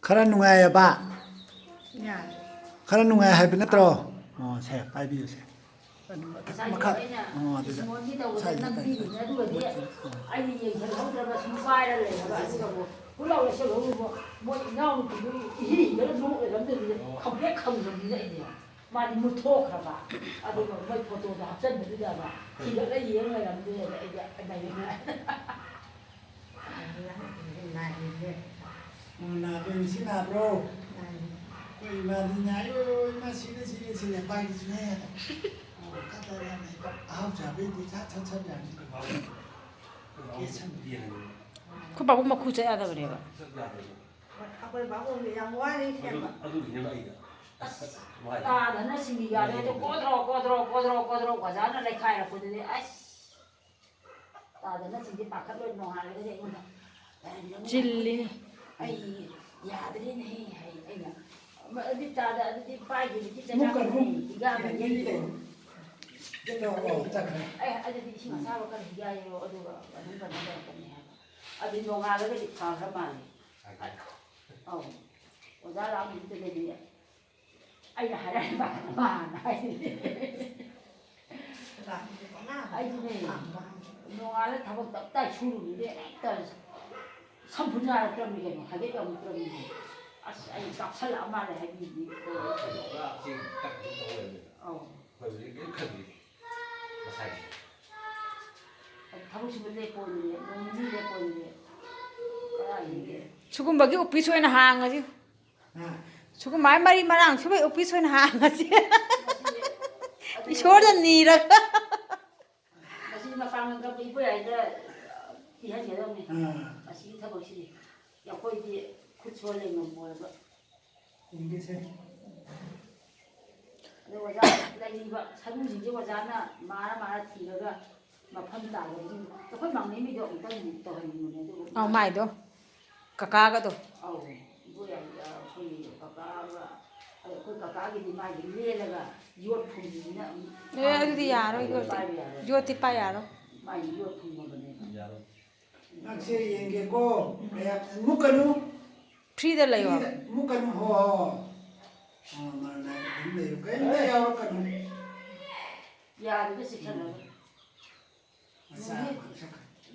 ꯈꯔ ꯅꯨꯡꯉꯥꯏꯌꯦꯕ ꯌꯥꯔꯦ. ꯈꯔ ꯅꯨꯡꯉꯥꯏ ꯍꯥꯏꯕ ꯅꯠꯇ꯭ꯔꯣ ꯑꯣ ꯁꯦ ꯄꯥꯏꯕꯤꯌꯨꯁꯦ ꯃꯈꯥ ꯑꯗꯨꯗ ꯏꯁꯃꯣꯟꯒꯤ ꯇꯧꯕꯗ ꯁꯥꯏꯗ ꯅꯝꯕꯤꯔꯤꯅꯦ ꯑꯗꯨꯒꯗꯤ ꯑꯩꯅ ꯌꯦꯡꯁꯤꯜꯍꯧꯗ꯭ꯔꯕ ꯁꯨꯝ ꯄꯥꯏꯔ ꯂꯩꯔꯒ ꯑꯗꯨꯒ ꯄꯨꯂꯥꯎ ꯂꯩꯁꯜꯍꯧꯕ ꯃꯣꯏ ꯏꯅꯥꯎꯅꯨꯄꯤꯗꯨ ꯏꯍꯤꯡꯗꯅ ꯅꯣꯛꯂꯩꯔꯝꯗꯕꯤꯗ ꯈꯪꯄ꯭ꯔꯦꯛ ꯈꯪꯗꯕꯅꯤꯅ ꯑꯩꯗꯤ ꯃꯥꯗꯤ ꯃꯨꯠꯊꯣꯛꯈ꯭ꯔꯕ ꯑꯗꯨꯒ ꯃꯣꯏ ꯐꯣꯇꯣꯗꯣ ꯍꯥꯞꯆꯟꯕꯗꯨꯗ ꯊꯤꯒꯠꯂ ꯌꯦꯡ ꯂꯩꯔꯝꯗꯦꯅ ꯑꯩꯗꯤ ꯅꯥꯕ ꯉꯁꯤ ꯅꯥꯕ꯭ꯔꯣ ꯑꯩꯈꯣꯏ ꯏꯃꯥꯗꯤ ꯅꯥꯏꯌꯣ ꯏꯃꯥ ꯁꯤꯅ ꯄꯥꯏꯒꯤꯁꯨ ꯍꯦꯟꯅ ꯑꯍꯥꯎ ꯆꯥꯕꯩꯗꯤ ꯁꯠ ꯌꯥꯅꯤ ꯑꯩꯈꯣꯏ ꯄꯥꯕꯨꯡ ꯃꯈꯨ ꯆꯠ ꯌꯥꯗꯕꯅꯦꯕ ꯑꯩꯈꯣꯏ ꯕꯥꯕꯨꯡꯗꯤ ꯌꯥꯝ ꯋꯥꯔꯤ ꯁꯦꯝꯕ. ꯇꯥꯗꯅ ꯁꯤꯡꯕꯤꯒꯥꯗꯣ ꯀꯣꯗ꯭ꯔꯣ ꯑꯣꯖꯥꯅ ꯂꯩꯈꯥꯏꯔꯛꯄꯗꯨꯗꯤ ꯑꯁ ꯇꯥꯗꯅ ꯁꯤꯡꯗꯤ ꯄꯥꯈꯠꯂꯣꯏ ꯅꯣꯡꯉꯥꯜꯂꯒꯗꯤ ꯑꯩꯉꯣꯟꯗ ꯆꯤꯜꯂꯤꯅꯤ ꯑꯩ ꯌꯥꯗ꯭ꯔꯦꯅꯦꯍꯦ ꯑꯩꯅ ꯑꯗꯨꯗꯤ ꯇꯥꯗ ꯑꯗꯨꯗꯤ ꯄꯥꯏꯗꯦꯗꯤ ꯑꯗꯨꯗꯤ ꯏꯁꯤꯡ ꯑꯁꯥꯕ ꯈꯔ ꯍꯤꯒꯥꯏꯌꯣ ꯑꯗꯨꯒ ꯑꯗꯨꯝ ꯀꯩꯅꯣ ꯇꯧꯔꯛꯀꯅꯤ ꯍꯥꯏꯕ ꯑꯗꯨ ꯅꯣꯡꯉꯥꯜꯂꯒꯗꯤ ꯐꯈ꯭ꯔ ꯃꯥꯜꯂꯦ ꯑꯧ ꯑꯣꯖꯥ ꯂꯥꯛꯑꯝꯕꯗꯨꯗꯗꯤ ꯑꯩꯅ ꯍꯥꯏꯔꯛꯏꯕ ꯃꯥꯅ ꯍꯥꯏꯗꯤ ꯑꯩꯁꯨꯅꯦ ꯅꯣꯡꯉꯥꯜꯂ ꯊꯕꯛ ꯇꯞꯇꯥꯏ ꯁꯨꯔꯨꯕꯗꯤ ꯍꯦꯛꯇ ꯁꯝꯄꯨ ꯌꯥꯔꯛꯇ꯭ꯔꯕꯅꯤ ꯀꯩꯅꯣ ꯍꯥꯏꯒꯦ ꯌꯥꯔꯛꯇ꯭ꯔꯕꯅꯤ ꯑꯁ ꯑꯩ ꯀꯥꯞꯁꯜꯂꯛꯑ ꯃꯥꯜꯂꯦ ꯍꯥꯏꯕꯤꯗꯤ ꯑꯧ ꯊꯕꯛ ꯁꯨꯕ ꯂꯦꯞꯄꯣꯏꯌꯦ ꯅꯣꯡ ꯅꯤꯅꯤ ꯂꯦꯞꯄꯣꯏꯌꯦ ꯀꯗꯥꯏꯗꯒꯤ ꯁꯤꯒꯨꯝꯕꯒꯤ ꯑꯣꯐꯤꯁ ꯑꯣꯏꯅ ꯍꯥꯡꯉꯁꯤ ꯁꯤꯒꯨꯝꯕ ꯃꯔꯤ ꯃꯔꯥꯡ ꯁꯨꯕꯩ ꯑꯣꯐꯤꯁ ꯑꯣꯏꯅ ꯍꯥꯡꯉꯁꯤ ꯏꯁꯣꯔꯗ ꯅꯤꯔꯒ ꯃꯁꯤ ꯃꯄꯥꯡꯒꯜ ꯀꯟꯕ ꯏꯕꯣꯌꯥꯏꯗ ꯄꯤꯍꯟꯒꯗꯧꯅꯤ ꯑꯁꯤꯒꯤ ꯊꯕꯛꯁꯤꯗꯤ ꯑꯩꯈꯣꯏꯗꯤ ꯈꯨꯠ ꯁꯣꯜꯂꯦ ꯉꯝꯃꯣꯏꯕ ꯑꯗꯣ ꯑꯣꯖꯥ ꯂꯩꯔꯤꯕ ꯁꯔꯨꯁꯤꯡꯁꯦ ꯑꯣꯖꯥꯅ ꯃꯥꯔ ꯊꯤꯔꯒ ꯃꯐꯝ ꯇꯥꯕꯁꯤꯡ ꯑꯩꯈꯣꯏ ꯃꯥꯡꯅꯤꯡꯃꯤꯗꯣ ꯑꯃꯨꯛꯇꯪ ꯇꯧꯍꯟꯅꯤꯡꯕꯅꯦ ꯑꯗꯨꯒ ꯃꯥꯏꯗꯣ ꯀꯀꯥꯒꯗꯣ ꯑꯧ ꯏꯕꯣꯌꯥꯏꯗ ꯑꯩꯈꯣꯏ ꯀꯀꯥꯒ ꯑꯩꯈꯣꯏ ꯀꯀꯥꯒꯤꯗꯤ ꯃꯥꯒꯤ ꯂꯦꯜꯂꯒ ꯌꯣꯠ ꯐꯨꯝꯕꯤꯅ ꯑꯗꯨꯗꯤ ꯌꯥꯔꯣꯏ ꯌꯣꯠꯇꯤ ꯄꯥꯏ ꯌꯥꯔꯣꯏ ꯃꯥꯒꯤ ꯌꯣꯠ ꯐꯨꯝꯃꯕꯅꯦꯕ ꯅꯪꯁꯦ ꯌꯦꯡꯒꯦꯀꯣ ꯃꯨꯛꯀꯅꯨ ꯐ꯭ꯔꯤꯗ ꯂꯩꯌꯣ ꯃꯨꯛꯀꯅꯨ ꯍꯣ ꯑꯗꯨꯝ ꯂꯩꯌꯨ ꯀꯩꯝꯇ ꯌꯥꯎꯔꯛꯀꯅꯨ ꯌꯥꯗꯨꯗ ꯆꯤꯛꯁꯜꯂꯒ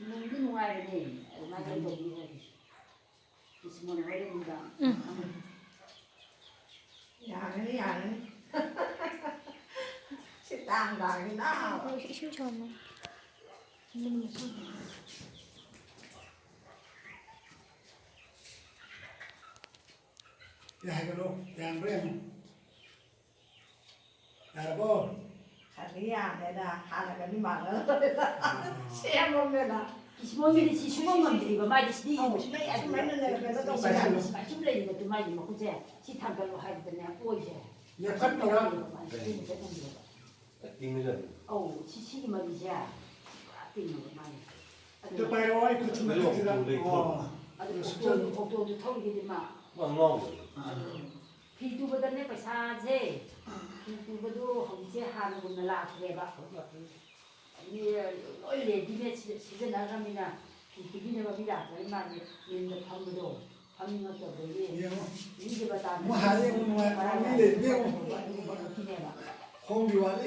ꯅꯨꯡꯗꯤ ꯅꯨꯡꯉꯥꯏꯕꯅꯦ ꯑꯗꯨꯃꯥꯏꯅ ꯇꯧꯕꯤꯔꯗꯤ ꯏꯁꯃꯣꯟ ꯍꯣꯔꯦꯟ ꯅꯨꯡꯗꯥꯡ ꯌꯥꯔꯅꯤ. ꯁꯤ ꯇꯥꯡꯗꯥꯒꯤꯅ. 이심 좋네. ꯍꯥꯏꯒꯠꯂꯣ ꯌꯥꯝꯕ꯭ꯔꯥ ꯌꯦꯡꯉꯣ ꯌꯥꯔꯕꯣ ꯁꯥꯗꯤ ꯌꯥꯝꯃꯦꯗ ꯍꯥꯟꯅꯒꯗꯤ ꯃꯥꯟꯅꯔꯣꯏꯗ ꯁꯦꯝꯃꯝꯃꯦꯗ. 이스몬들이 수만 만들이고 마이 스니 수많은 애가 또 좀 레이는 것도 마이 먹고제 시탄걸로 하거든요. 오이제. 예컨대로 어우 시시기 말이지. 띵는 거 많이. 저 빨리 와이 그 친구 같이다 아주 옥도도 털기지 마. 비두보다는 पैसा제. 비두보도 이제 하는 거는 라트레바. 원래 니네 집에 나가면은 비비는 거 비다. 얼마나 있는 방도 방인 것도 되게 이게 받아. 뭐 하래 뭐 하래 뭐 공비와리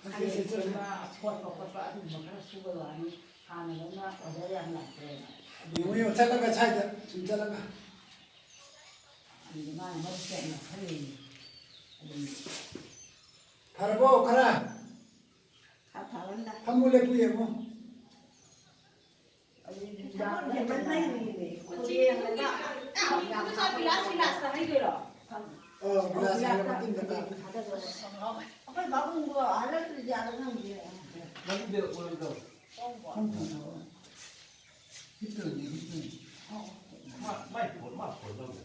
하게 제가 소화가 아주 뭔가 수고 많이 하는 거나 어디에 안 나게. 이거요 잘라가 차이다 좀 잘라가 아니 나 멋있게 하니. 바라보 가라 다 다른다. 한물에 부에 뭐 저건 맨날 고지에다가 글라스 하나 뜬다 아까 막은 거 알려주지 않으면 돼. 근데 오늘도 히트니 많이 볼만 볼던데.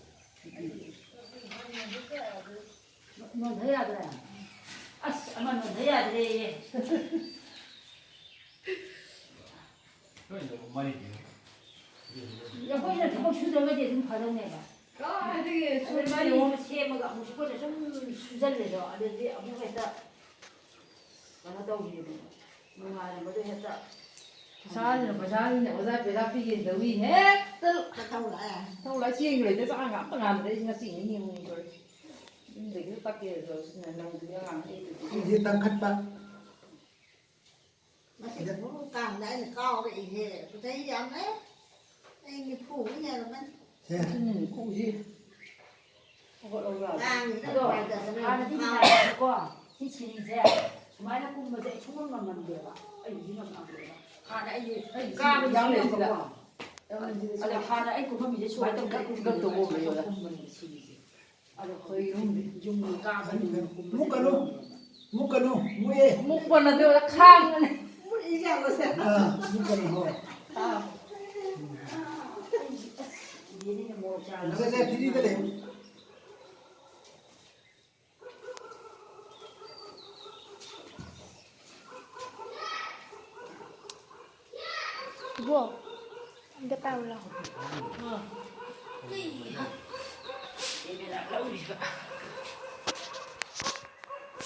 너 해야 돼. 아씨, 아마 너 해야 돼. 그건 많이 여기는 저거 수저가 좀 받아내봐. 되게 얼마나 오면 세모가 하고 싶어서 좀 수절내서 아들이 아무가 했다. 나도 오기로. 누가 하는 것도 했다. paisa는 oza pesa pigi da wi hết tức cái thâu lại không lấy chiên rồi tới sao ngắm ngắm đấy nó chỉ nhiều rồi nhưng để cái tắc kia rồi lần thứ ngắm đi 이제 땅 컷바. nó sẽ nó càng đấy là cao cái gì tôi thấy dám đấy anh phủ cái nhà là nó 세. cụ gì gọi đâu là càng gì đó 그래도 ngoài giờ nó 하는 팀이 cao 나고 지치니 이제 주말에 꿈을 이제 총을만 만들어 아이 이만 안 돼. 하나 이 까면 양을 거. 아니 하나 이 꿈을 이제 주말 때 그것도 보고요. 아니 거의 좀 까면 묵가노 무예. một phần là tôi đã khang này muốn ý ra mà xem 아 묵가노 호. 얘네는 뭐 잘. 세 비리들래. Ủa, anh cái tao lòng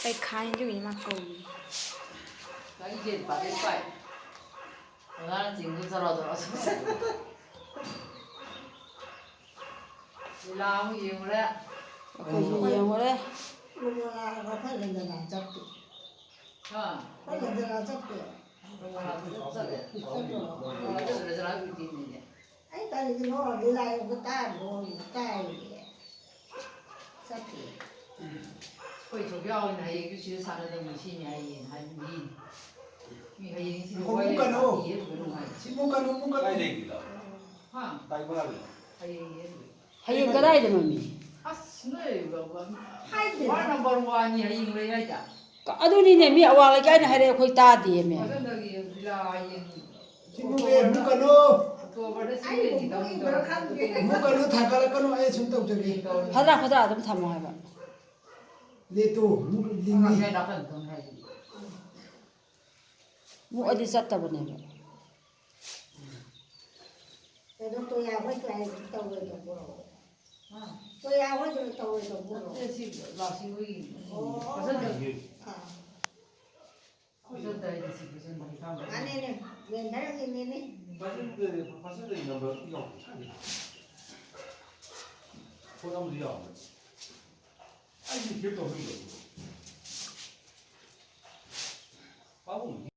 Tay khai cho mình mà cầu cái gì bà cái phải 나는 지금 살아들어서 làm gì mà đấy 거기 영어래. lúc là nó phải lên giờ nào chấp được à phải lên giờ nào chấp được rồi là rất là rất là uy tín này ấy tại vì nó đi lại cái tay rồi tay chấp được 거의 조교하고 나이 교실 사는 무신이 아이 한민 미가 얘기 어, 묵가노. 이해도 그런 거 묵가노 Tay 묵가노. đèn 하 tay ba rồi. 아이 이해도 하여 그라야 돼 맘이. 아 스노이 뭐 hai tiền 와나 버거 아니 아이 뭐 해야자 아들이네 미 와라 가는 하래 거기 따디에. 무슨 저기 빌라 아이 묵에 묵가노. 그거 버릇이 ai 이 cũng có 동 những cái khác biệt 묵가노 다갈까노 아예 손톱 저기. 하다 좀 타모 해봐. 레토 묵 아 링니. 그냥 나쁜 돈 해야지 뭐 어디 썼다 보네. rồi đó tôi ao với lại tôi về đồng bồ 아 tôi ao với rồi tôi về đồng bồ 그래서 라시고이 무슨 저기 à 무슨 저기 무슨 저기 가면 anh em về thấy cái này này 봤을 때 이런 거 이거 차지. 소나무들이야. 아니 기억도 없는 거. 빠고